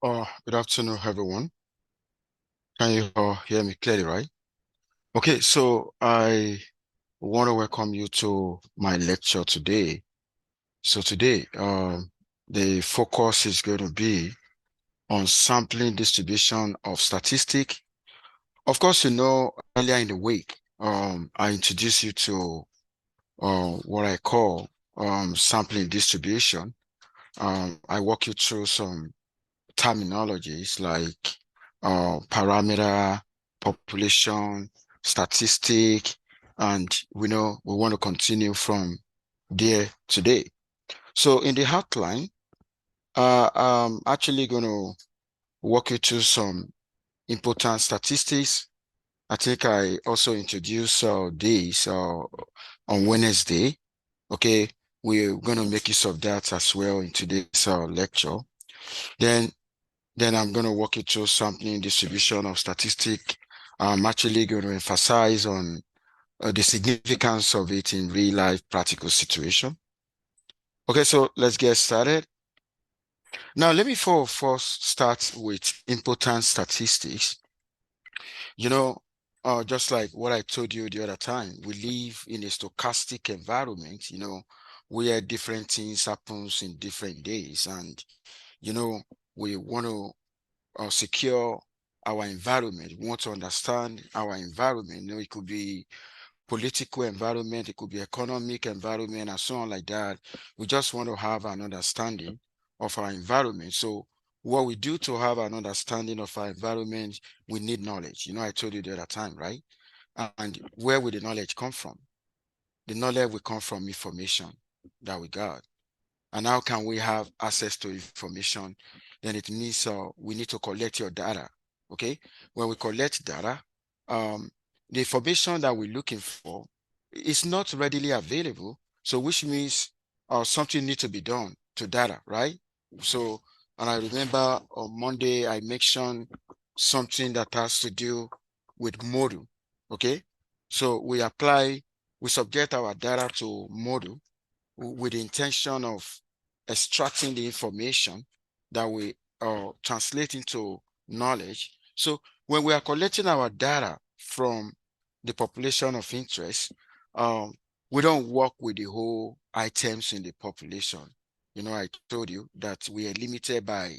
Good afternoon, everyone. Can you all hear me clearly, right? Okay, so I want to welcome you to my lecture today. So today, the focus is going to be on sampling distribution of statistic. Of course, earlier in the week, I introduced you to what I call sampling distribution. I walk you through some terminologies like parameter, population, statistic, and we want to continue from there today. So in the outline, I'm actually going to walk you through some important statistics. I think I also introduced these on Wednesday. Okay, we're going to make use of that as well in today's lecture. Then Then I'm going to walk you through sampling distribution of statistic. I'm actually going to emphasize on the significance of it in real life practical situation. Okay, so let's get started. Now, let me first start with important statistics. You know, just like what I told you the other time, we live in a stochastic environment, where different things happens in different days. And, we want to secure our environment. We want to understand our environment. It could be political environment, it could be economic environment, and so on like that. We just want to have an understanding of our environment. So what we do to have an understanding of our environment, we need knowledge. I told you the other time, right? And where will the knowledge come from? The knowledge will come from information that we got. And how can we have access to information? Then it means we need to collect your data. Okay. When we collect data, the information that we're looking for is not readily available. So which means something needs to be done to data, right? So, and I remember on Monday, I mentioned something that has to do with model. Okay. So we subject our data to model with the intention of extracting the information that we translate into knowledge. So when we are collecting our data from the population of interest, we don't work with the whole items in the population. I told you that we are limited by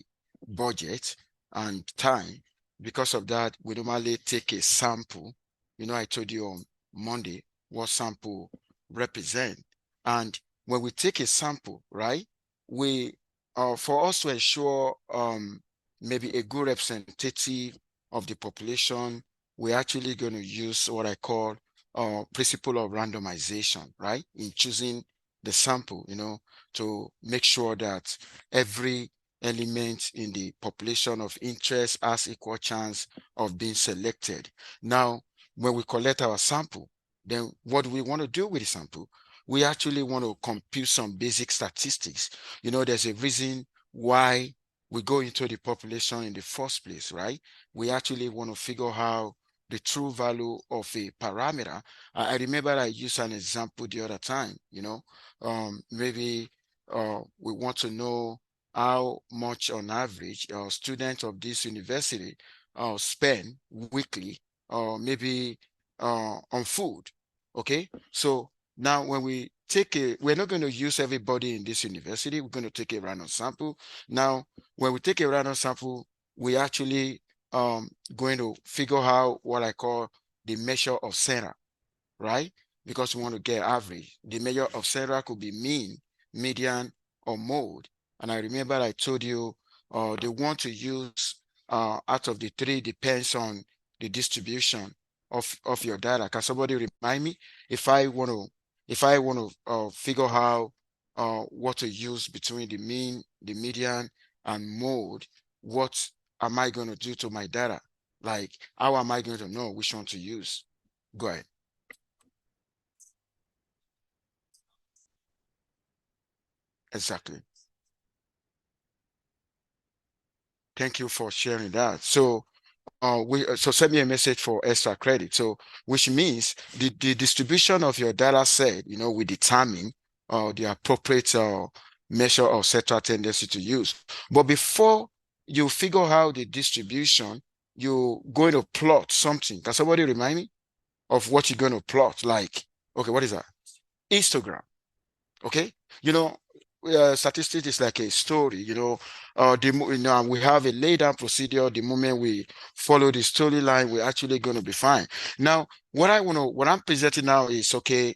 budget and time. Because of that, we normally take a sample. I told you on Monday what sample represent. And when we take a sample, right, we for us to ensure maybe a good representative of the population, we're actually going to use what I call principle of randomization, right, in choosing the sample, to make sure that every element in the population of interest has equal chance of being selected. Now, when we collect our sample, then what do we want to do with the sample? We actually want to compute some basic statistics. There's a reason why we go into the population in the first place, right? We actually want to figure out the true value of a parameter. I remember I used an example the other time, maybe we want to know how much on average students of this university spend weekly, or maybe on food. Okay, so now when we're not going to use everybody in this university, we're going to take a random sample. Now, when we take a random sample, we actually going to figure out what I call the measure of center, right? Because we want to get average. The measure of center could be mean, median, or mode. And I remember I told you they want to use out of the three depends on the distribution of your data. Can somebody remind me if I want to figure out what to use between the mean, the median, and mode? What am I going to do to my data? Like, how am I going to know which one to use? Go ahead. Exactly. Thank you for sharing that. So so send me a message for extra credit. So which means the distribution of your data set, we determine the appropriate measure of central tendency to use. But before you figure out the distribution, you're going to plot something. Can somebody remind me of what you're going to plot? Like, okay, what is that? Histogram. Okay, you know, statistics is like a story. We have a laid down procedure. The moment we follow the storyline, we're actually going to be fine. Now, what I'm presenting now is okay.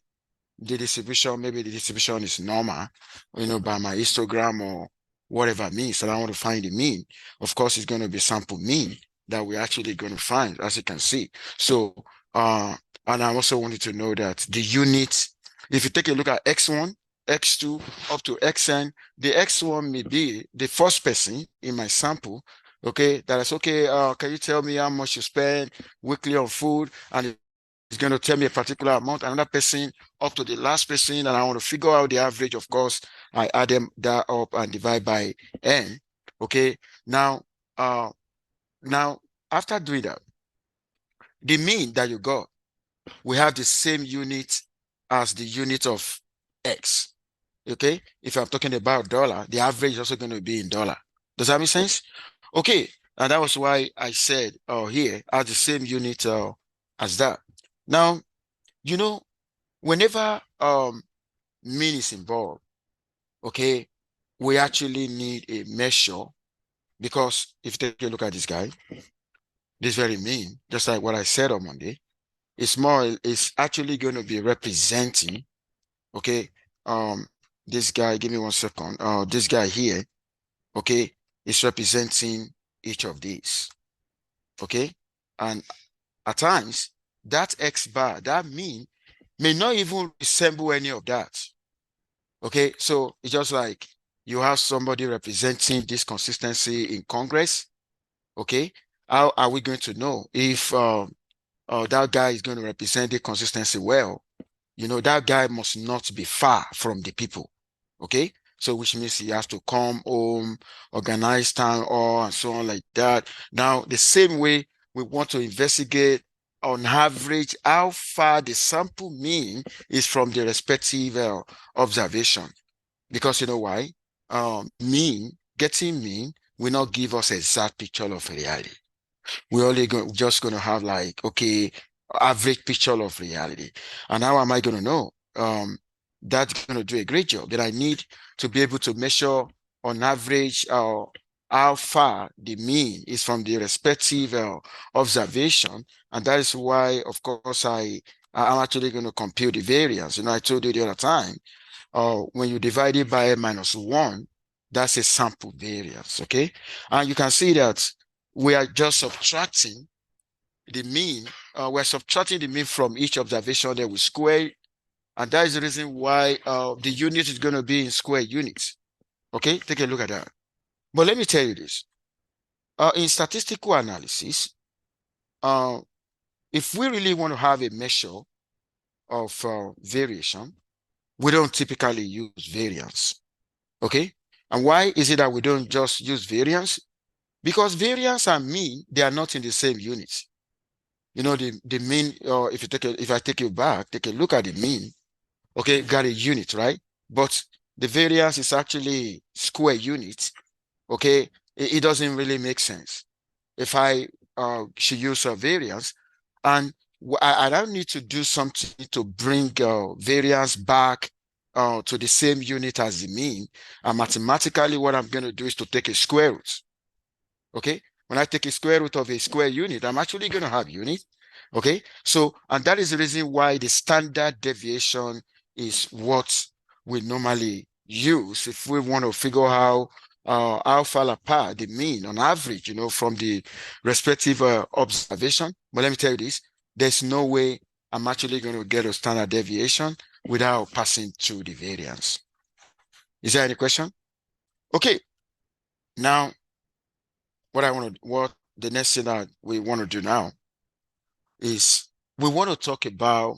The distribution, maybe the distribution is normal, by my histogram or whatever means, and I want to find the mean. Of course, it's going to be sample mean that we're actually going to find, as you can see. So, and I also wanted to know that the units, if you take a look at X1, X2, up to Xn, the X1 may be the first person in my sample. Okay, that is okay. Can you tell me how much you spend weekly on food? And it's going to tell me a particular amount. Another person up to the last person, and I want to figure out the average. Of course, I add them that up and divide by n. Okay. Uh, now after doing that, the mean that you got, we have the same unit as the unit of x. Okay. If I'm talking about dollar, the average is also going to be in dollar. Does that make sense? Okay. And that was why I said here as the same unit as that. Now, whenever mean is involved, okay, we actually need a measure, because if you take a look at this guy, this very mean, just like what I said on Monday, it's actually going to be representing, okay, this guy, give me 1 second, this guy here, okay, is representing each of these, okay, and at times that X bar, that mean, may not even resemble any of that. Okay, so it's just like you have somebody representing this consistency in Congress. Okay, how are we going to know if that guy is going to represent the consistency well? That guy must not be far from the people. Okay, so which means he has to come home, organize town hall, and so on like that. Now, the same way we want to investigate on average how far the sample mean is from the respective observation. Because you know why? Getting mean will not give us exact picture of reality. We're just going to have like, okay, average picture of reality. And how am I going to know? That's going to do a great job. Then I need to be able to measure on average how far the mean is from the respective observation. And that is why, of course, I'm actually going to compute the variance. I told you the other time, when you divide it by n-1, that's a sample variance, okay? And you can see that we are just subtracting the mean. We're subtracting the mean from each observation that we square, and that is the reason why the unit is going to be in square units. Okay, take a look at that. But let me tell you this. In statistical analysis, if we really want to have a measure of variation, we don't typically use variance. Okay, and why is it that we don't just use variance? Because variance and mean, they are not in the same units. The mean, if I take you back, take a look at the mean, okay, got a unit, right? But the variance is actually square units, okay? It doesn't really make sense. If I should use a variance, and I don't need to do something to bring variance back to the same unit as the mean. And mathematically, what I'm going to do is to take a square root. Okay, when I take a square root of a square unit, I'm actually going to have unit. Okay, so, and that is the reason why the standard deviation is what we normally use if we want to figure out how far apart the mean on average, from the respective observation. But let me tell you this, there's no way I'm actually going to get a standard deviation without passing through the variance. Is there any question? Okay, now what the next thing that we want to do now is we want to talk about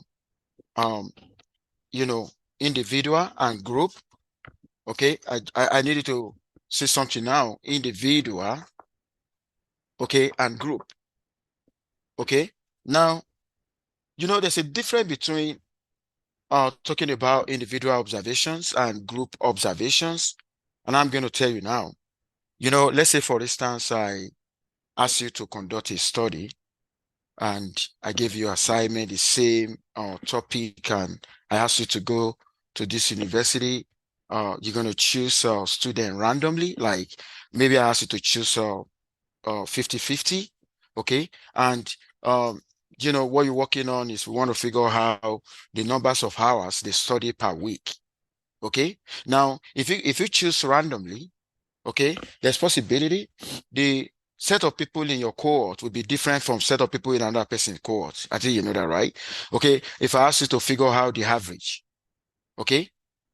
individual and group. Okay, I needed to say something now. Individual, okay, and group. Okay, now there's a difference between talking about individual observations and group observations, and I'm going to tell you now. let's say, for instance, I ask you to conduct a study and I gave you assignment, the same topic, and I ask you to go to this university. You're going to choose a student randomly, like maybe I ask you to choose 50-50, okay? And what you're working on is we want to figure out how the numbers of hours they study per week, okay? Now, if you choose randomly, okay, there's possibility the set of people in your cohort will be different from set of people in another person's cohort. I think you know that, right? Okay, if I ask you to figure out the average, okay,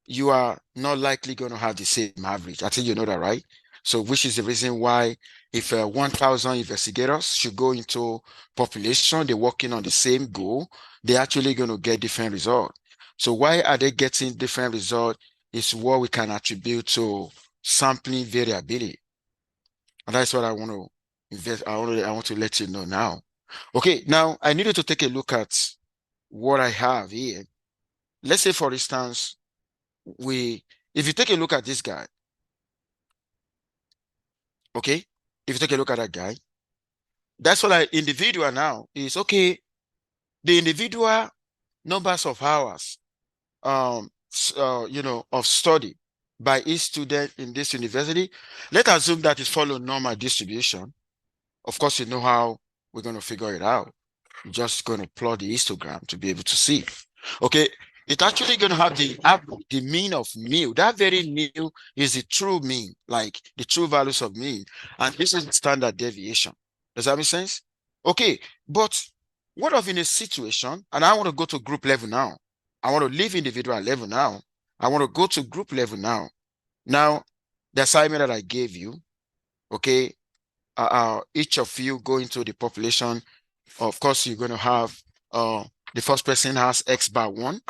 you are not likely going to have the same average. I think you know that, right? So, which is the reason why if 1,000 investigators should go into population, they're working on the same goal, they're actually going to get different results. So, why are they getting different results? Is what we can attribute to sampling variability. And that's what I want to invest. I want to let you know now. Okay, now I need you to take a look at what I have here. Let's say, for instance, if you take a look at this guy, okay, if you take a look at that guy, that's what individual now is okay. The individual numbers of hours, of study by each student in this university. Let's assume that is follow normal distribution. Of course, you know how we're going to figure it out. You're just going to plot the histogram to be able to see. Okay, it's actually going to have the mean of mu. That very mu is the true mean, like the true values of mean. And this is the standard deviation. Does that make sense? Okay, but what if in a situation, and I want to go to group level now. I want to leave individual level now. I want to go to group level now. Now, the assignment that I gave you, okay, each of you go into the population. Of course, you're going to have the first person has X bar 1,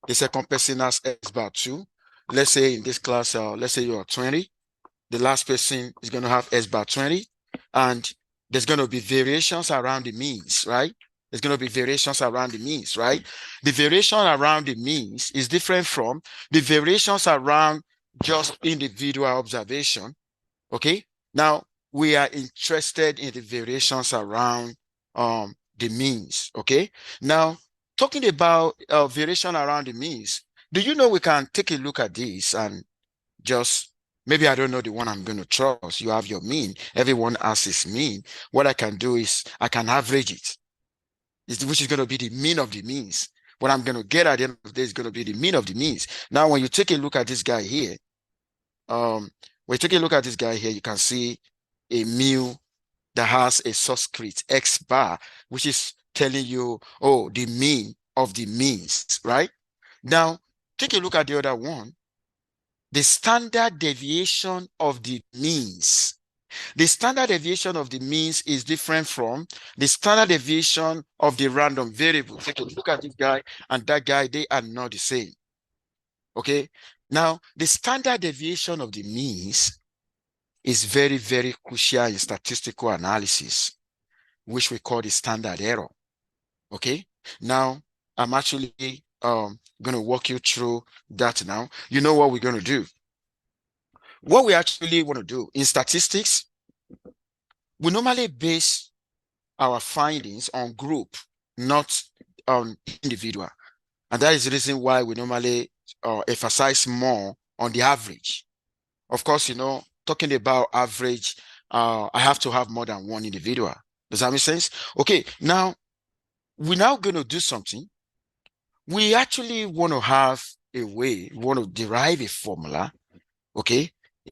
the second person has X bar 2. Let's say in this class, let's say you're 20, the last person is going to have S bar 20, and there's going to be variations around the means, right? There's going to be variations around the means, right? The variation around the means is different from the variations around just individual observation, okay? Now, we are interested in the variations around the means, okay? Now, talking about variation around the means, do you know we can take a look at this and just, maybe I don't know the one I'm going to trust. You have your mean. Everyone has his mean. What I can do is I can average it, which is going to be the mean of the means. What I'm going to get at the end of the day is going to be the mean of the means. Now, when you take a look at this guy here, when you take a look at this guy here, you can see a mu that has a subscript X bar, which is telling you, oh, the mean of the means, right? Now, take a look at the other one, the standard deviation of the means. The standard deviation of the means is different from the standard deviation of the random variable. Take a look at this guy and that guy, they are not the same. Okay. Now, the standard deviation of the means is very, very crucial in statistical analysis, which we call the standard error. Okay. Now, I'm actually going to walk you through that now. You know what we're going to do. What we actually want to do in statistics, we normally base our findings on group, not on individual. And that is the reason why we normally emphasize more on the average. Of course, talking about average, I have to have more than one individual. Does that make sense? Okay, now we're now going to do something. We actually want to have a way, we want to derive a formula, okay,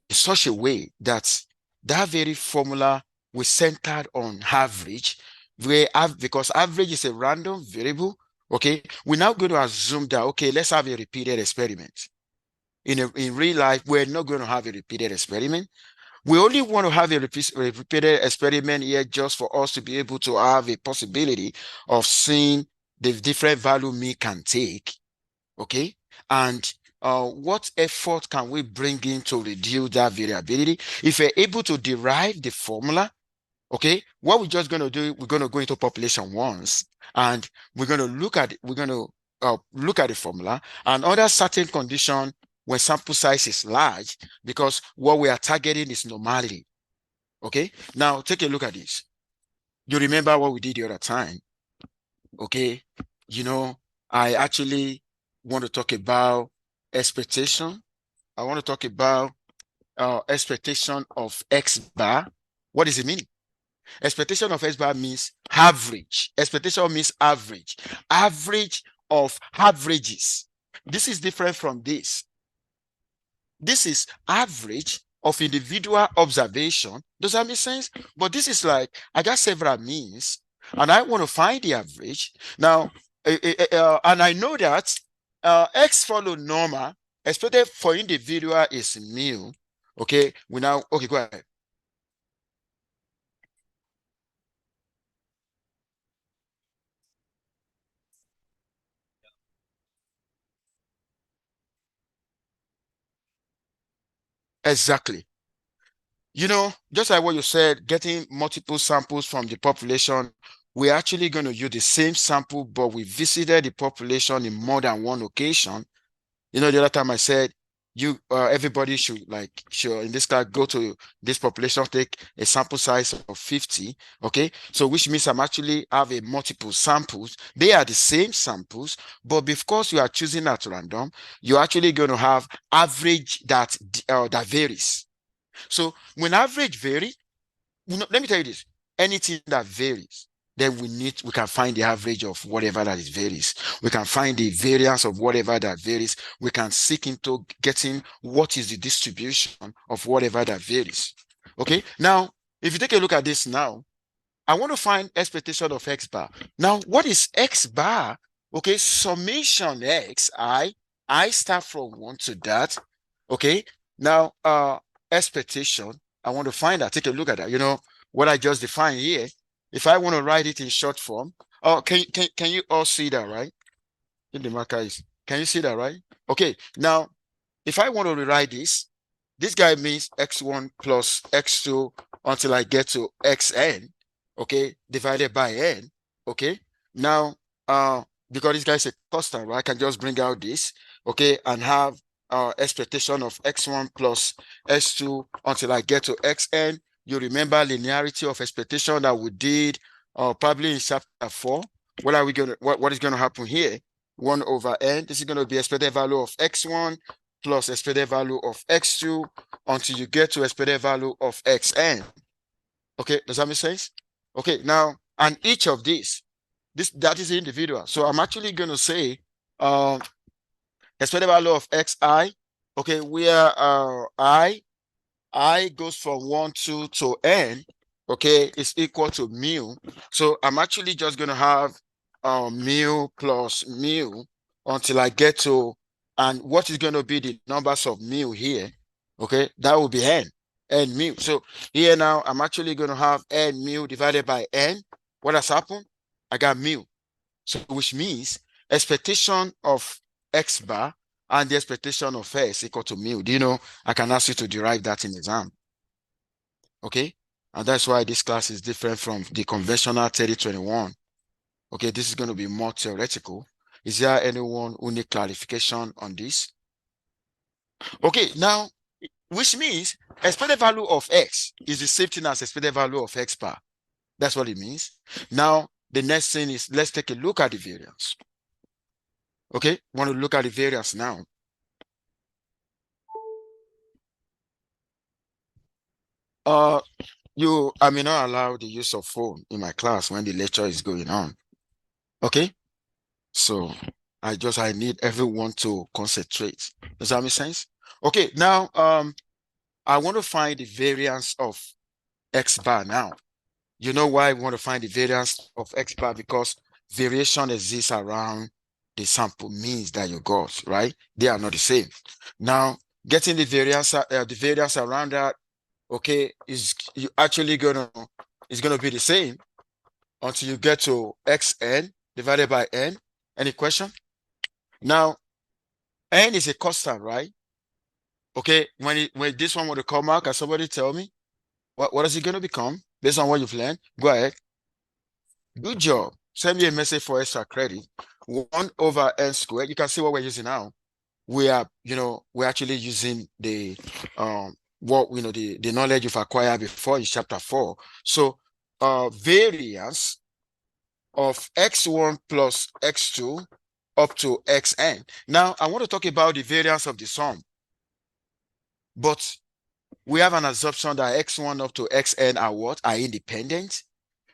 in such a way that that very formula was centered on average, because average is a random variable, okay, we're now going to assume that, okay, let's have a repeated experiment. In real life, we're not going to have a repeated experiment. We only want to have a repeated experiment here just for us to be able to have a possibility of seeing the different value me can take, okay? And what effort can we bring in to reduce that variability? If we're able to derive the formula, okay, what we're just going to do, we're going to go into population once, and we're going to look at the formula, and under certain condition, when sample size is large, because what we are targeting is normality. Okay, now take a look at this. You remember what we did the other time? Okay, you know, I actually want to talk about expectation. I want to talk about expectation of X bar. What does it mean? Expectation of X bar means average. Expectation means average. Average of averages. This is different from this. This is average of individual observation. Does that make sense? But this is like, I got several means and I want to find the average. Now, and I know that X follow normal, especially for individual is mu. Okay, we now, okay, go ahead. Exactly. Just like what you said, getting multiple samples from the population, we're actually going to use the same sample, but we visited the population in more than one occasion. The other time I said, everybody should in this case go to this population, take a sample size of 50. Okay. So which means I'm actually have a multiple samples. They are the same samples, but because you are choosing at random, you're actually going to have average that varies. So when average vary, let me tell you this, anything that varies, then we can find the average of whatever that is varies. We can find the variance of whatever that varies. We can seek into getting what is the distribution of whatever that varies. Okay. Now, if you take a look at this now, I want to find expectation of X bar. Now, what is X bar? Okay, summation X, I start from 1 to that. Okay, now expectation, I want to find that. Take a look at that. What I just defined here. If I want to write it in short form, oh, can you all see that, right? In the marker is, can you see that, right? Okay, now if I want to rewrite this guy means x1 plus x2 until I get to xn, okay, divided by n, okay? Now, because this guy is a constant, right, I can just bring out this, okay, and have expectation of x1 plus x2 until I get to xn. You remember linearity of expectation that we did probably in chapter 4. What is going to happen here? 1 over n. This is going to be expected value of x1 plus expected value of x2 until you get to expected value of xn. Okay, does that make sense? Okay, now, and each of these, that is individual. So I'm actually going to say expected value of xi, okay, where I goes from 1, 2 to n, okay, is equal to mu. So I'm actually just going to have mu plus mu until I get to, and what is going to be the numbers of mu here? Okay, that will be n mu. So here now, I'm actually going to have n mu divided by n. What has happened? I got mu. So which means expectation of X bar and the expectation of S equal to mu. Do you know, I can ask you to derive that in exam. Okay. And that's why this class is different from the conventional 3021. Okay, this is going to be more theoretical. Is there anyone who need clarification on this? Okay, now, which means expected value of X is the same thing as expected value of X bar. That's what it means. Now, the next thing is, let's take a look at the variance. Okay, want to look at the variance now. Uh, I may not allow the use of phone in my class when the lecture is going on. Okay, so I need everyone to concentrate. Does that make sense? Okay, now I want to find the variance of X bar now. You know why I want to find the variance of X bar? Because variation exists around the sample means that you got, right? They are not the same. Now, getting the variance around that, okay, is you actually gonna be the same until you get to xn divided by n. Any question? Now, n is a constant, right? Okay, when this one would come out, can somebody tell me what is it going to become based on what you've learned? Go ahead. Good job. Send me a message for extra credit. 1 over n squared. You can see what we're using now. We're actually using the what the knowledge you've acquired before in chapter 4. So variance of x1 plus x2 up to xn. Now I want to talk about the variance of the sum, but we have an assumption that x1 up to xn are what? Are independent.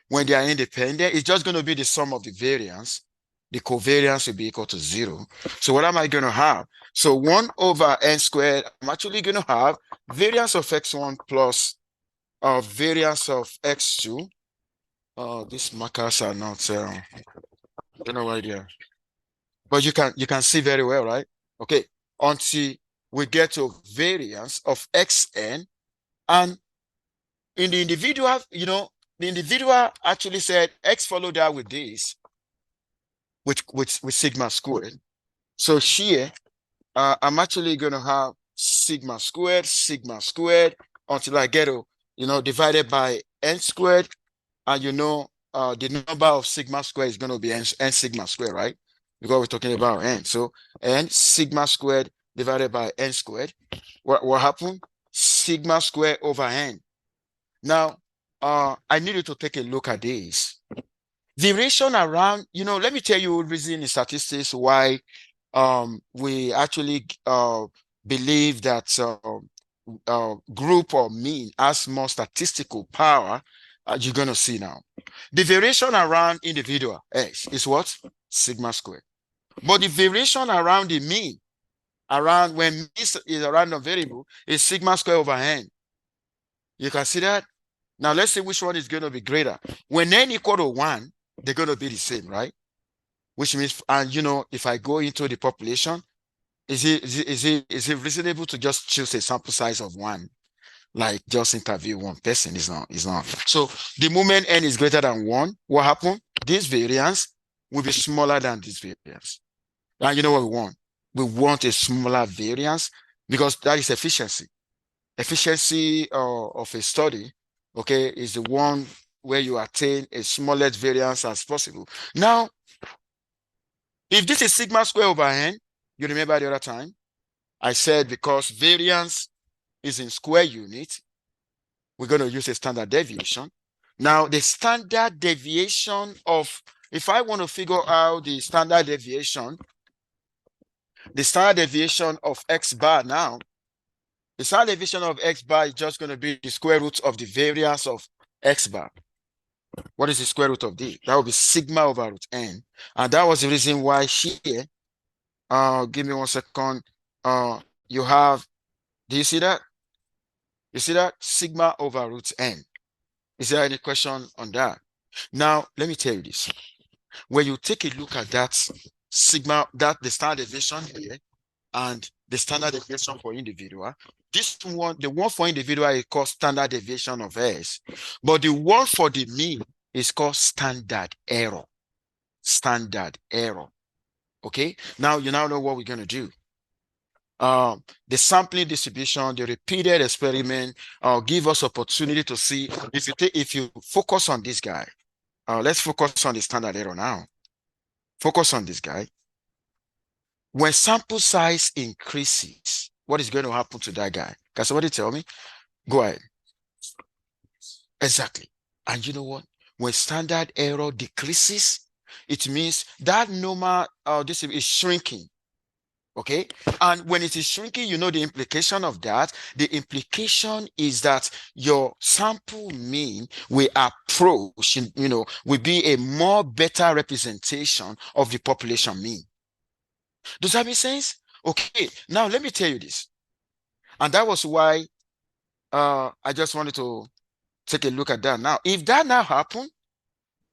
When they are independent, it's just going to be the sum of the variance. The covariance will be equal to 0. So what am I going to have? So 1 over n squared, I'm actually going to have variance of x1 plus variance of x2. These markers are not, I don't know why they are. But you can see very well, right? Okay, until we get to variance of xn, and in the individual, the individual actually said x followed that with this, with sigma squared. So here, I'm actually going to have sigma squared until I get to, divided by n squared. And the number of sigma squared is going to be n sigma squared, right? Because we're talking about n. So n sigma squared divided by n squared. What happened? Sigma squared over n. Now, I need you to take a look at this. Variation around, let me tell you reason in statistics why we actually believe that group or mean has more statistical power. You're going to see now. The variation around individual x is what? Sigma squared. But the variation around the mean, around when mean is a random variable, is sigma squared over n. You can see that? Now let's see which one is going to be greater. When n equal to 1, they're going to be the same, right? Which means, and if I go into the population, is it reasonable to just choose a sample size of 1? Like just interview one person? Is not. So the moment n is greater than 1, what happened? This variance will be smaller than this variance. And you know what we want? We want a smaller variance because that is efficiency. Efficiency of a study, okay, is the one where you attain a smallest variance as possible. Now, if this is sigma square over n, you remember the other time, I said because variance is in square unit, we're going to use a standard deviation. Now, the standard deviation of, if I want to figure out the standard deviation of x bar now, the standard deviation of x bar is just going to be the square root of the variance of x bar. What is the square root of d? That will be sigma over root n. And that was the reason why here, give me 1 second. You have, do you see that? You see that? Sigma over root n. Is there any question on that? Now, let me tell you this. When you take a look at that sigma, the standard deviation here, and the standard deviation for individual, this one, the one for individual is called standard deviation of S, but the one for the mean is called standard error. Standard error. Okay, now you now know what we're going to do. The sampling distribution, the repeated experiment, give us opportunity to see if you focus on this guy. Let's focus on the standard error now. Focus on this guy. When sample size increases, what is going to happen to that guy? Can somebody tell me? Go ahead. Exactly. And you know what? When standard error decreases, it means that normal this is shrinking. Okay, and when it is shrinking, you know the implication of that. The implication is that your sample mean will approach, will be a more better representation of the population mean. Does that make sense? Okay, now let me tell you this. And that was why I just wanted to take a look at that now. If that now happen,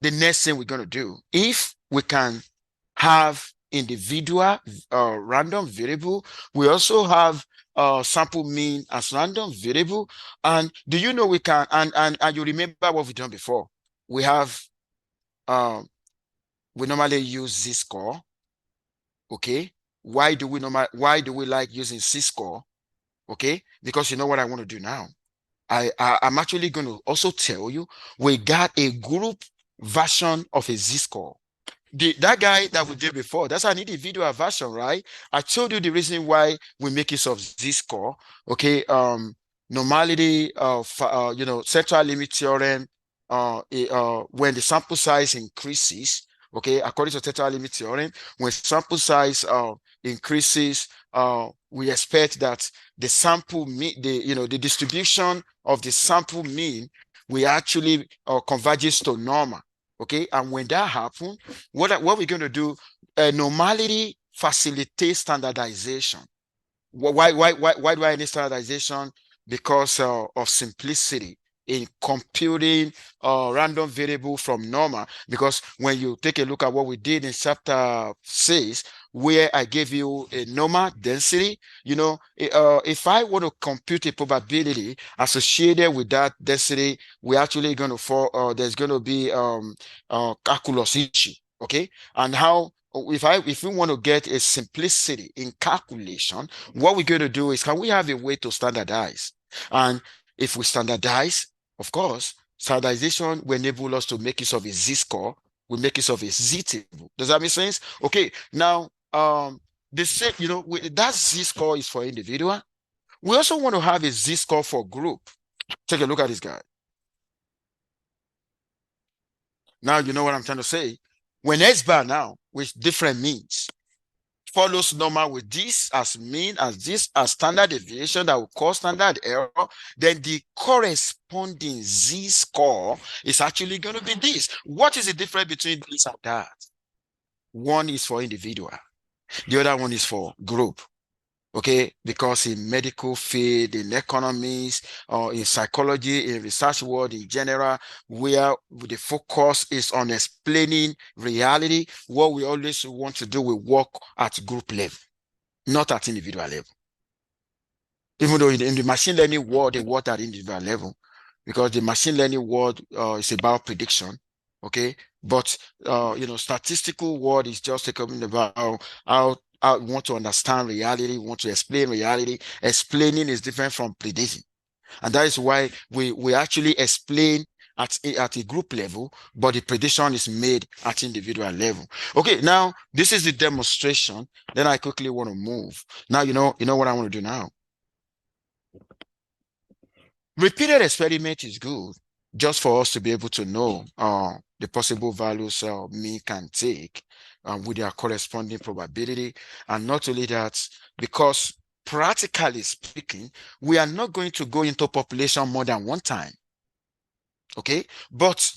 the next thing we're going to do, if we can have individual random variable, we also have sample mean as random variable. And do you know we can, and you remember what we've done before? We have, we normally use z-score. Okay, why do we like using z-score? Okay, because you know what I want to do now. I'm actually going to also tell you we got a group version of a z-score. That guy that we did before, that's an individual version, right? I told you the reason why we make use of z-score. Okay, normality of central limit theorem, when the sample size increases, okay, according to central limit theorem, when sample size increases, we expect that the sample mean, the distribution of the sample mean will actually converges to normal. Okay, and when that happens, what we're going to do, normality facilitates standardization. Why do I need standardization? Because of simplicity in computing random variable from normal. Because when you take a look at what we did in chapter 6, where I gave you a normal density, if I want to compute a probability associated with that density, we're actually going to fall, there's going to be calculus issue. Okay, and how if we want to get a simplicity in calculation, what we're going to do is, can we have a way to standardize? And if we standardize, of course, standardization will enable us to make use of a z-score, we make use of a z-table. Does that make sense? Okay, now the same, that z-score is for individual. We also want to have a z-score for group. Take a look at this guy. Now you know what I'm trying to say. When S bar now with different means follows normal with this as mean, as this as standard deviation that will cause standard error, then the corresponding z-score is actually going to be this. What is the difference between this and that? One is for individual, the other one is for group. Okay, because in medical field, in economics, or in psychology, in research world in general, where the focus is on explaining reality, what we always want to do, we work at group level, not at individual level. Even though in the machine learning world, they work at individual level, because the machine learning world is about prediction. Okay, but statistical world is just talking about how I want to understand reality, want to explain reality. Explaining is different from predicting. And that is why we actually explain at a group level, but the prediction is made at individual level. Okay, now this is the demonstration. Then I quickly want to move. Now, you know what I want to do now. Repeated experiment is good just for us to be able to know the possible values mean can take with their corresponding probability. And not only that, because practically speaking, we are not going to go into population more than one time. Okay, but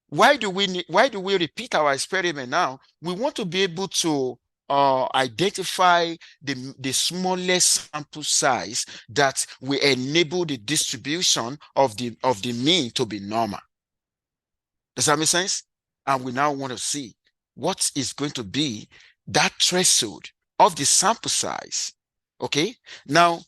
why do we repeat our experiment now? We want to be able to identify the smallest sample size that will enable the distribution of the mean to be normal. Does that make sense? And we now want to see what is going to be that threshold of the sample size. Okay, now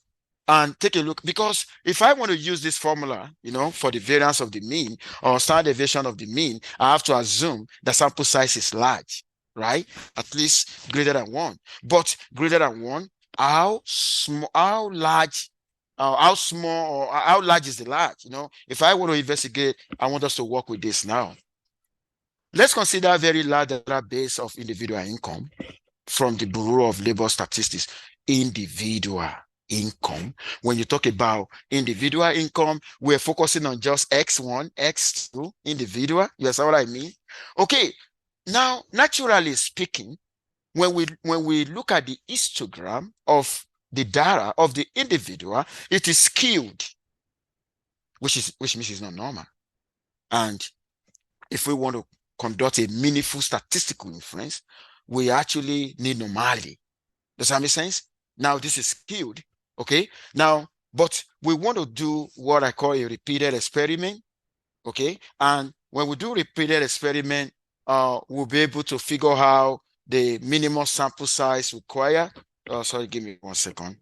and take a look, because if I want to use this formula, for the variance of the mean or standard deviation of the mean, I have to assume the sample size is large, right? At least greater than 1. But greater than 1, how small, how large, how small, or how large is the large? If I want to investigate, I want us to work with this now. Let's consider a very large database of individual income from the Bureau of Labor Statistics. Individual income. When you talk about individual income, we're focusing on just X1, X2, individual. You understand what I mean? Okay. Now, naturally speaking, when we look at the histogram of the data of the individual, it is skewed, which means it's not normal. And if we want to conduct a meaningful statistical inference, we actually need normality. Does that make sense? Now this is skewed. Okay. Now, but we want to do what I call a repeated experiment. Okay. And when we do repeated experiment, we'll be able to figure out the minimum sample size required. Sorry, give me 1 second.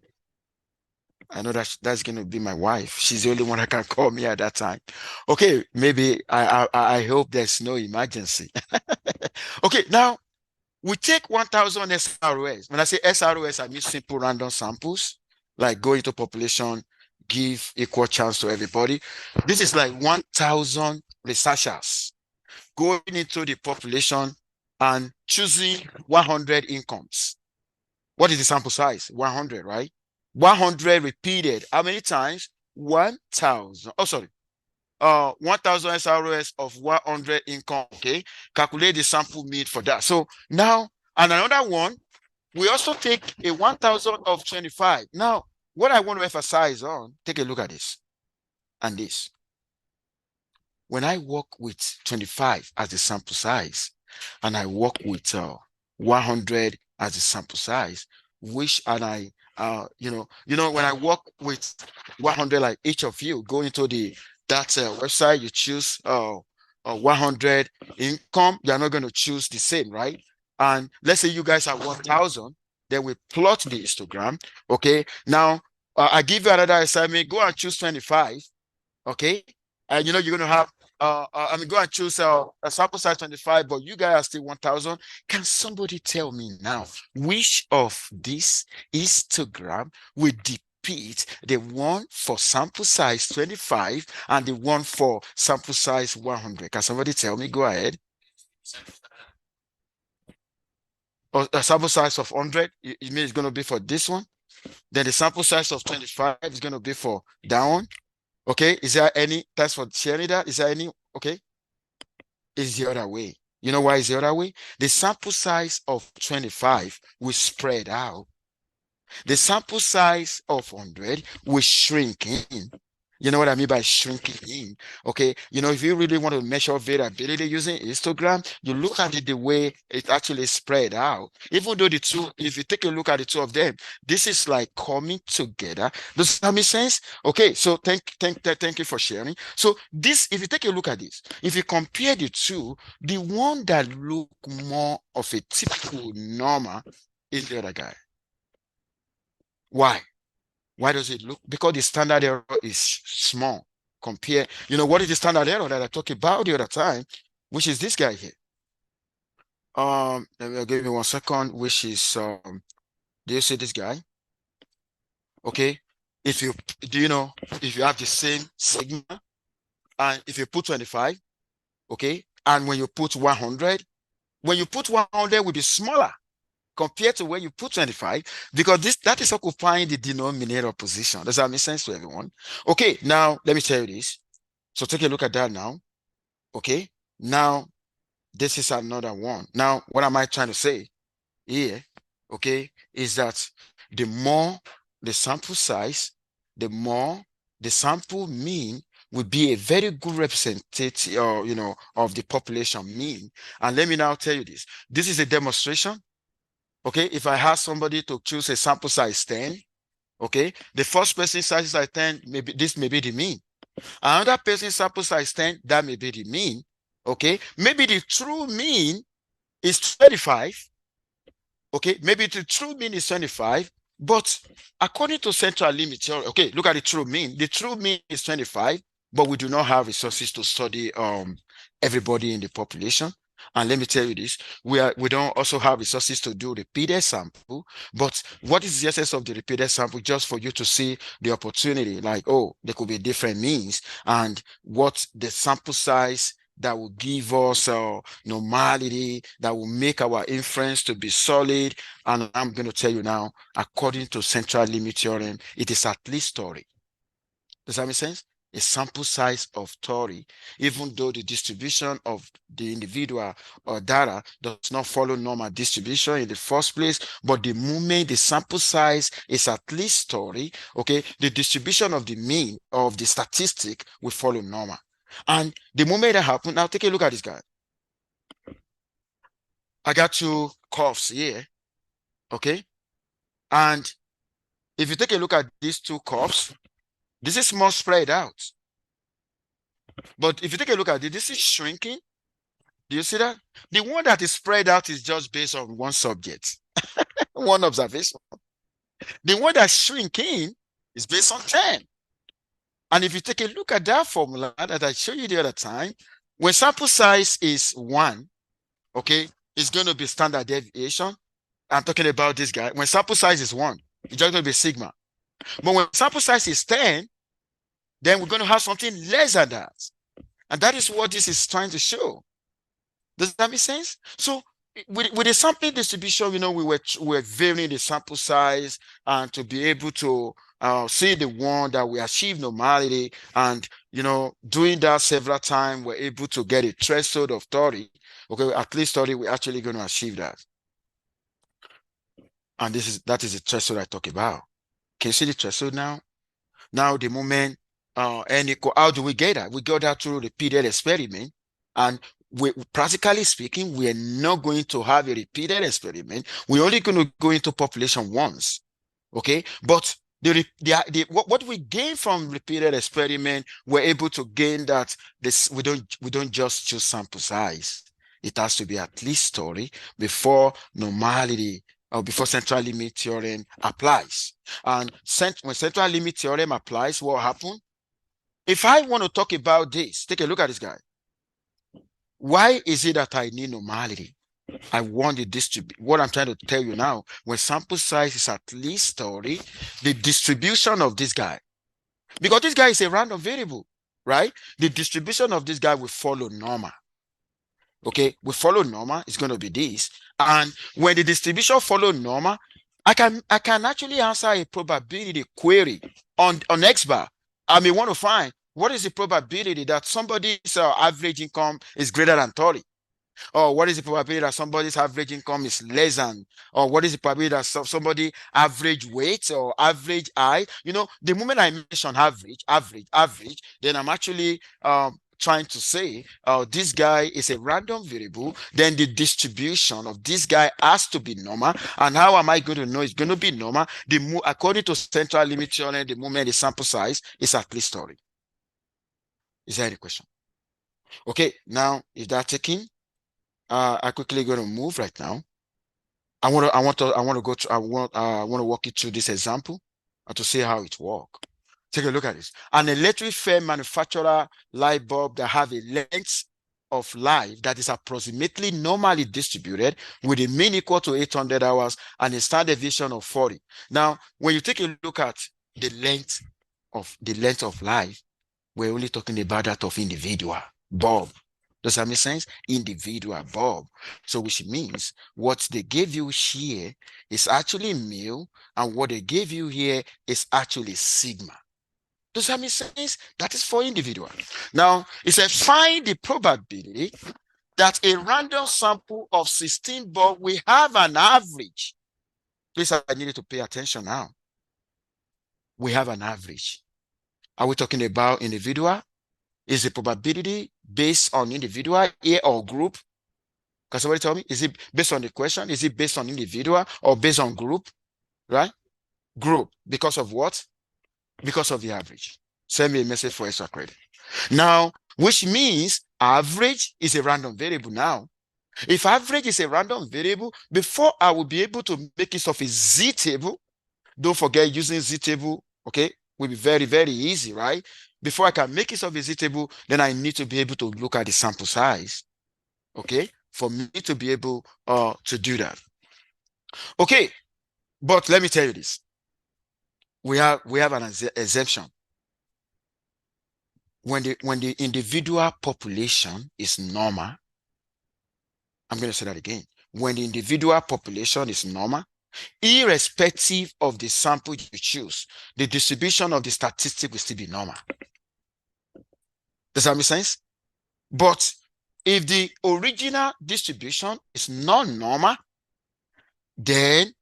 I know that's going to be my wife. She's the only one that can call me at that time. Okay, maybe I hope there's no emergency. Okay, now we take 1,000 SROS. When I say SROS, I mean simple random samples, like go into population, give equal chance to everybody. This is like 1,000 researchers going into the population and choosing 100 incomes. What is the sample size? 100, right? 100 repeated. How many times? 1,000. Oh, sorry. 1,000 SROs of 100 income. Okay. Calculate the sample mean for that. So now, and another one, we also take a 1,000 of 25. Now, what I want to emphasize on, take a look at this and this. When I work with 25 as the sample size, and I work with 100 as the sample size, which and I when I work with 100, like each of you go into that website, you choose 100 income, you're not going to choose the same, right? And let's say you guys are 1,000, then we plot the histogram. Okay, now I give you another assignment, go and choose 25. Okay, and you're going to have go and choose a sample size 25, but you guys are still 1,000. Can somebody tell me now which of this histogram will depict the one for sample size 25 and the one for sample size 100? Can somebody tell me? Go ahead. Or a sample size of 100, it means it's going to be for this one. Then the sample size of 25 is going to be for that one. Okay, is there any? Thanks for sharing that. Is there any? Okay, it's the other way. You know why it's the other way? The sample size of 25 will spread out. The sample size of 100 will shrink in. You know what I mean by shrinking in? Okay. If you really want to measure variability using histogram, you look at it the way it actually spread out. Even though the two, if you take a look at the two of them, this is like coming together. Does that make sense? Okay. So thank you for sharing. So this, if you take a look at this, if you compare the two, the one that look more of a typical normal is the other guy. Why? Why does it look? Because the standard error is small. Compare, what is the standard error that I talked about the other time, which is this guy here. Give me 1 second, which is do you see this guy? Okay. If you if you have the same sigma, and if you put 25, okay, and when you put 100, when you put 100 will be smaller compared to when you put 25, because that is occupying the denominator position. Does that make sense to everyone? Okay, now let me tell you this. So take a look at that now. Okay, now this is another one. Now, what am I trying to say here? Okay, is that the more the sample size, the more the sample mean will be a very good representative, of the population mean. And let me now tell you this. This is a demonstration. Okay, if I ask somebody to choose a sample size 10, okay, the first person size size 10, maybe this may be the mean. Another person sample size 10, that may be the mean. Okay, maybe the true mean is 25. Okay, maybe the true mean is 25, but according to central limit theory, okay, look at the true mean. The true mean is 25, but we do not have resources to study everybody in the population. And let me tell you this, we don't also have resources to do repeated sample. But what is the essence of the repeated sample? Just for you to see the opportunity, like, oh, there could be different means, and what the sample size that will give us normality, that will make our inference to be solid. And I'm going to tell you now, according to central limit theorem, it is at least Tory. Does that make sense? A sample size of Tory, even though the distribution of the individual or data does not follow normal distribution in the first place, but the moment the sample size is at least Tory, okay, the distribution of the mean of the statistic will follow normal. And the moment that happens, now take a look at this guy. I got two curves here, okay? And if you take a look at these two curves, this is more spread out. But if you take a look at it, this is shrinking. Do you see that? The one that is spread out is just based on one subject, one observation. The one that's shrinking is based on 10. And if you take a look at that formula that I showed you the other time, when sample size is 1, okay, it's going to be standard deviation. I'm talking about this guy. When sample size is 1, it's just going to be sigma. But when sample size is 10, then we're going to have something less than that. And that is what this is trying to show. Does that make sense? So with the sampling distribution, we were varying the sample size and to be able to see the one that we achieve normality, and doing that several times, we're able to get a threshold of 30. Okay, at least 30, we're actually going to achieve that. And that is the threshold I talk about. Can you see the threshold now? Now the moment how do we get that? We got that through repeated experiment, and practically speaking, we are not going to have a repeated experiment. We're only going to go into population once. Okay, but what we gain from repeated experiment, we're able to gain that we don't just choose sample size. It has to be at least 30 before normality or before central limit theorem applies. And when central limit theorem applies, what happens? If I want to talk about this, take a look at this guy. Why is it that I need normality? I want the distribution. What I'm trying to tell you now, when sample size is at least 30, the distribution of this guy, because this guy is a random variable, right? The distribution of this guy will follow normal. Okay, we follow normal, it's going to be this. And when the distribution follow normal, I can actually answer a probability query on X bar. I may want to find what is the probability that somebody's average income is greater than 30. Or what is the probability that somebody's average income is less than, or what is the probability that somebody average weight or average height? The moment I mention average, then I'm actually trying to say this guy is a random variable, then the distribution of this guy has to be normal. And how am I going to know it's going to be normal? According to central limit theorem, the moment the sample size is at least 30. Is there any question? Okay, now is that taken? I quickly going to move right now. I want to walk you through this example to see how it works. Take a look at this. An electric fan manufacturer light bulb that have a length of life that is approximately normally distributed with a mean equal to 800 hours and a standard deviation of 40. Now, when you take a look at the length of life, we're only talking about that of individual bulb. Does that make sense? Individual bulb. So which means what they gave you here is actually mu, and what they gave you here is actually sigma. Does that make sense? That is for individual. Now, it says find the probability that a random sample of 16 bulb will have an average. Please, I needed to pay attention now. We have an average. Are we talking about individual? Is the probability based on individual here or group? Can somebody tell me? Is it based on the question? Is it based on individual or based on group? Right? Group. Because of what? Because of the average. Send me a message for extra credit. Now, which means average is a random variable now. If average is a random variable, before I will be able to make use of a Z table, don't forget using Z table, okay, will be very, very easy, right? Before I can make use of a Z table, then I need to be able to look at the sample size, okay, for me to be able to do that. Okay, but let me tell you this. We have an exemption. When the individual population is normal, I'm going to say that again. When the individual population is normal, irrespective of the sample you choose, the distribution of the statistic will still be normal. Does that make sense? But if the original distribution is non-normal, then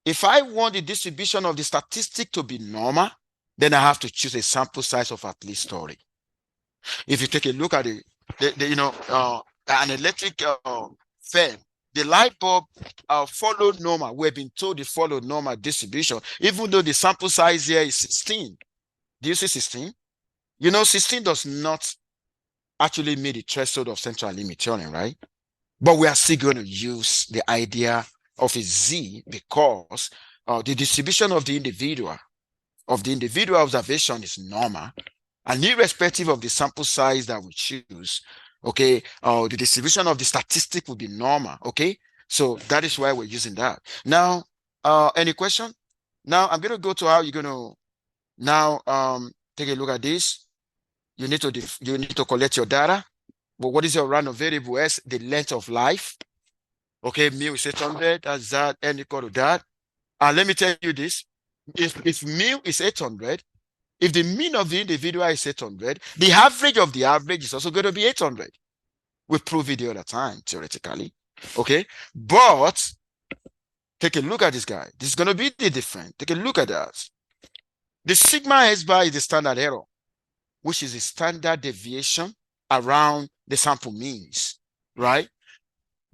if I want the distribution of the statistic to be normal, then I have to choose a sample size of at least 30. If you take a look at an electric fan, the light bulb followed normal. We've been told it followed normal distribution, even though the sample size here is 16. Do you see 16? 16 does not actually meet the threshold of central limit theorem, right? But we are still going to use the idea of a Z because the distribution of the individual observation is normal, and irrespective of the sample size that we choose, okay, the distribution of the statistic will be normal, okay? So that is why we're using that. Now, any question? Now, I'm going to go to how you're going to now take a look at this. You need to collect your data. But what is your random variable as the length of life? Okay, mu is 800. That's that. N equal to that. And let me tell you this. If mu is 800, if the mean of the individual is 800, the average of the average is also going to be 800. We proved it the other time, theoretically. Okay. But take a look at this guy. This is going to be the difference. Take a look at that. The sigma S bar is the standard error, which is the standard deviation around the sample means, right?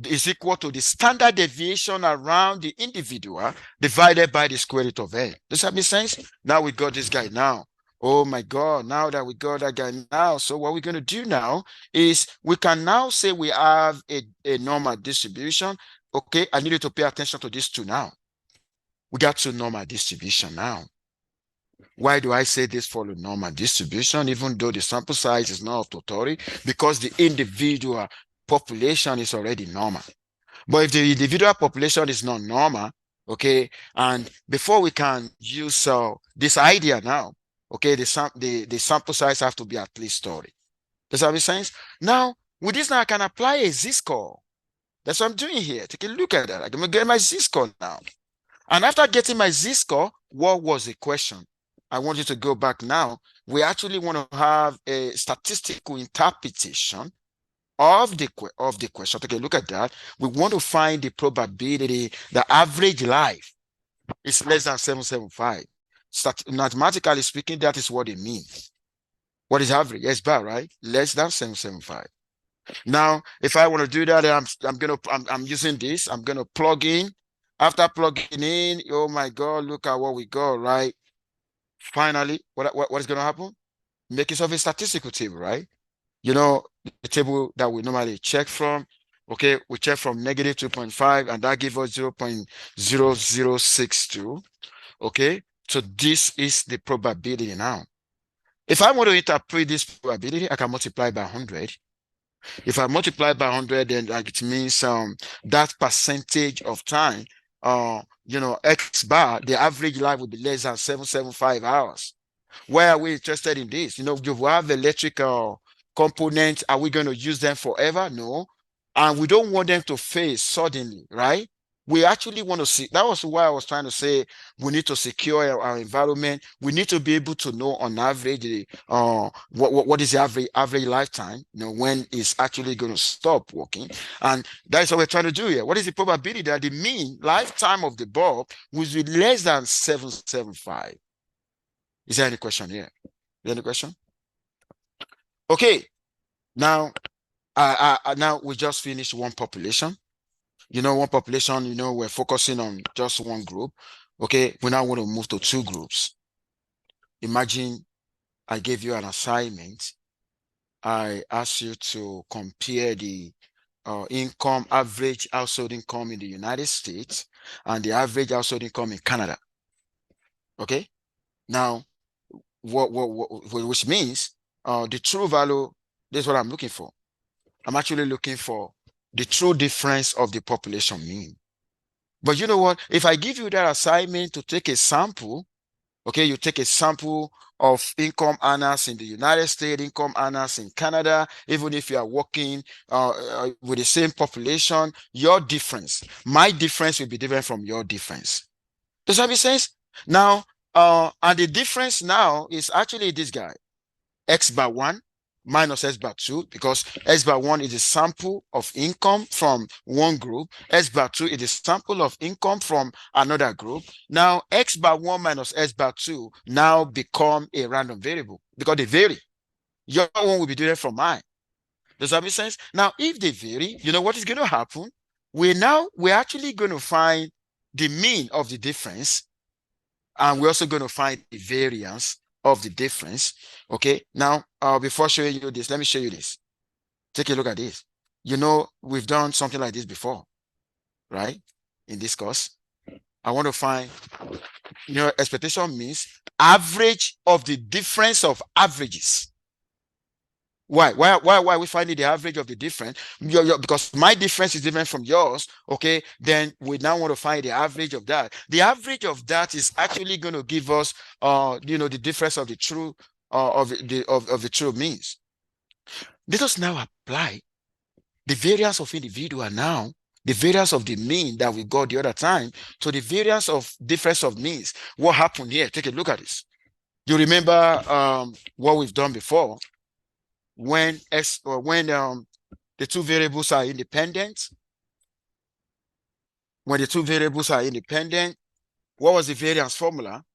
Is equal to the standard deviation around the individual divided by the square root of n. Does that make sense? Now we got this guy now. Oh my God, now that we got that guy now, so what we're going to do now is we can now say we have a normal distribution. Okay, I need you to pay attention to these two now. We got two normal distribution now. Why do I say this follow normal distribution, even though the sample size is not totally? Because the individual population is already normal. But if the individual population is not normal, okay, and before we can use this idea now, okay, the sample size have to be at least 30. Does that make sense? Now, with this now, I can apply a z-score. That's what I'm doing here. Take a look at that. I'm going to get my z-score now. And after getting my z-score, what was the question? I want you to go back now. We actually want to have a statistical interpretation of the question. Take a look at that. We want to find the probability, the average life is less than 775. Mathematically speaking, that is what it means. What is average? S bar, right? Less than 775. Now, if I want to do that, I'm using this. I'm gonna plug in. After plugging in, oh my God, look at what we got, right? Finally, what is gonna happen? Make use of a statistical table, right? You know, the table that we normally check from. Okay, we check from negative 2.5, and that gives us 0.0062. Okay, so this is the probability now. If I want to interpret this probability, I can multiply by 100. If I multiply by 100, then it means that percentage of time, X bar, the average life would be less than 775 hours. Why are we interested in this? You have electrical components. Are we going to use them forever? No. And we don't want them to fail suddenly, right? We actually want to see. That was why I was trying to say we need to secure our environment. We need to be able to know on average what is the average lifetime, when it's actually going to stop working. And that is what we're trying to do here. What is the probability that the mean lifetime of the bulb will be less than 775? Is there any question here? Is there any question? Okay. Now, now we just finished one population. One population, we're focusing on just one group. Okay. We now want to move to two groups. Imagine I gave you an assignment. I asked you to compare the average household income in the United States and the average household income in Canada. Okay. Now, which means the true value, this is what I'm looking for. I'm actually looking for the true difference of the population mean. But you know what? If I give you that assignment to take a sample, okay, you take a sample of income earners in the United States, income earners in Canada, even if you are working with the same population, your difference, my difference will be different from your difference. Does that make sense? Now, and the difference now is actually this guy, X bar 1 minus S bar 2, because S bar 1 is a sample of income from one group. S bar 2 is a sample of income from another group. Now, X bar 1 minus S bar 2 now become a random variable because they vary. Your one will be different from mine. Does that make sense? Now, if they vary, you know what is going to happen? We're actually going to find the mean of the difference, and we're also going to find the variance of the difference. Okay, now before showing you this, let me show you this. Take a look at this. We've done something like this before, right? In this course, I want to find, expectation means average of the difference of averages. Why are we finding the average of the difference? Because my difference is different from yours. Okay, then we now want to find the average of that. The average of that is actually going to give us the difference of the true of the true means. Let us now apply the variance of individual now the variance of the mean that we got the other time to the variance of difference of means. What happened here? Take a look at this. You remember what we've done before when the two variables are independent. When the two variables are independent, what was the variance formula?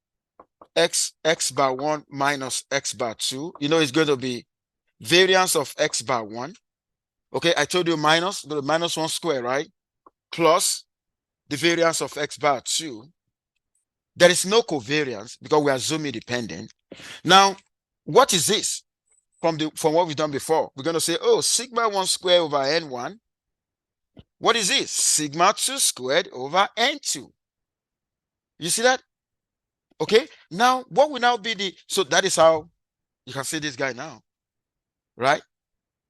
X bar 1 minus x bar 2. You know, it's going to be variance of x bar 1. Okay, I told you minus 1 square, right? Plus the variance of x bar 2. There is no covariance because we are zoom independent. Now, what is this? From what we've done before, we're going to say, oh, sigma 1 squared over n1. What is this? Sigma 2 squared over n2. You see that? Okay, now what will now be the, so that is how you can see this guy now, right?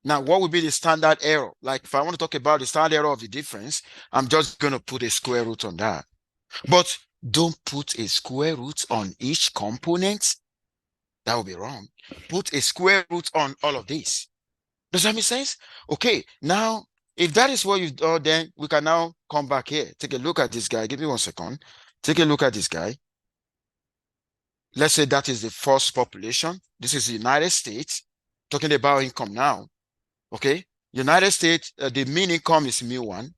Now, what will be the standard error? Like if I want to talk about the standard error of the difference, I'm just going to put a square root on that. But don't put a square root on each component. That would be wrong. Put a square root on all of this. Does that make sense? Okay, now, if that is what you've done, then we can now come back here. Take a look at this guy. Give me 1 second. Take a look at this guy. Let's say that is the first population. This is the United States. Talking about income now. Okay, United States, the mean income is mu1.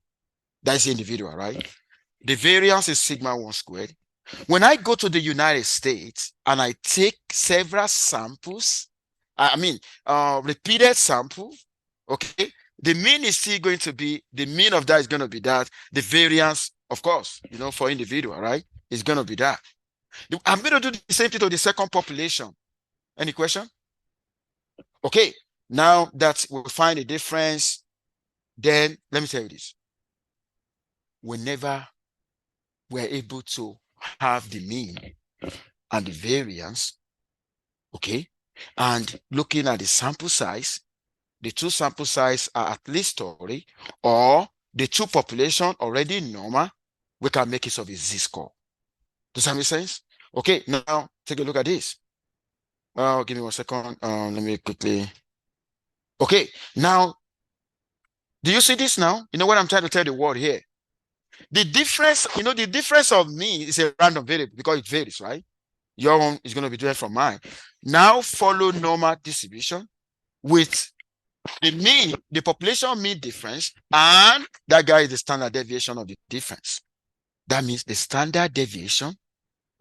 That's individual, right? The variance is sigma 1 squared. When I go to the United States and I take several samples, repeated sample, okay, the mean is still going to be, the mean of that is going to be that. The variance, of course, you know, for individual, right, is going to be that. I'm going to do the same thing to the second population. Any question? Okay, now that we'll find a difference, then let me tell you this. Whenever we're able to have the mean and the variance, okay, and looking at the sample size, the two sample size are at least 30, or the two population already normal, we can make use of a z-score. Does that make sense? Okay, now take a look at this. Give me 1 second. Let me quickly. Okay, now, do you see this now? You know what I'm trying to tell the world here? The difference, you know, the difference of mean is a random variable because it varies, right? Your one is going to be different from mine. Now follow normal distribution with the mean, the population mean difference, and that guy is the standard deviation of the difference. That means the standard deviation,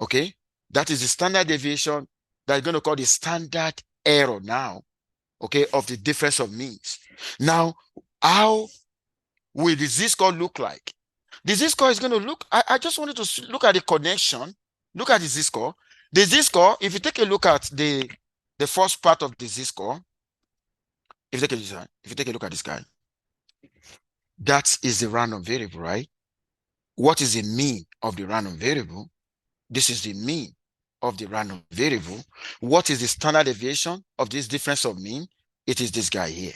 okay? That is the standard deviation that is going to call the standard error now, okay, of the difference of means. Now, how will the z-score look like? The z-score is going to look, I just wanted to look at the connection. Look at the z-score. The z-score, if you take a look at the first part of the z-score, if you take a look at this guy, that is the random variable, right? What is the mean of the random variable? This is the mean of the random variable. What is the standard deviation of this difference of mean? It is this guy here.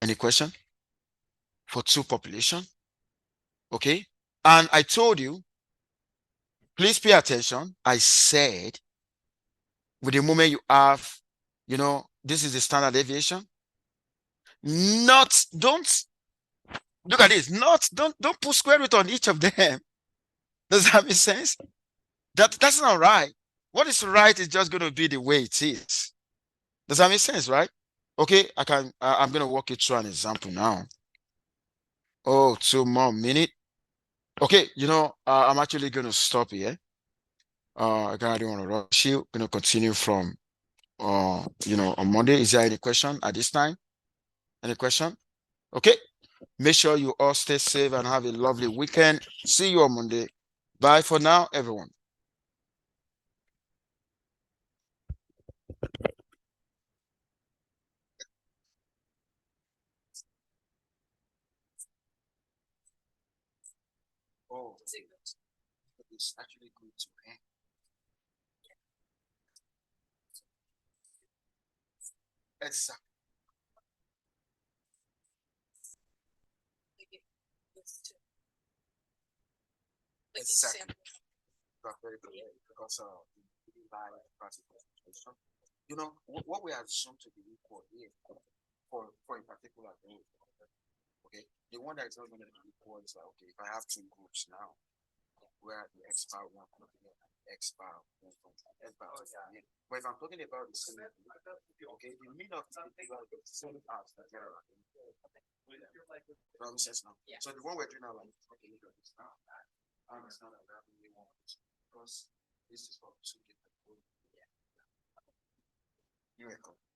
Any question? For two population? Okay. And I told you, please pay attention. I said, with the moment you have, you know, this is the standard deviation. Don't look at this. Don't put square root on each of them. Does that make sense? That's not right. What is right is just going to be the way it is. Does that make sense, right? Okay, I'm going to walk you through an example now. Oh, 2 more minutes. Okay, you know, I'm actually going to stop here. I don't want to rush you. Going to continue from, you know, on Monday. Is there any question at this time? Any question? Okay. Make sure you all stay safe and have a lovely weekend. See you on Monday. Bye for now, everyone. Oh, it's actually good to end. Exactly. Exactly. You are very correct because you know what we assume to be equal here for a particular thing. Okay, the one that is not going to be equal is like, okay, if I have two groups now, where the X bar one from here, X bar one from X bar two from here. But if I'm talking about the same, okay, the mean of the same as the general. Promises now. So the one we're doing now, like, okay, now, I understand that we really want because this is for two different. You're welcome.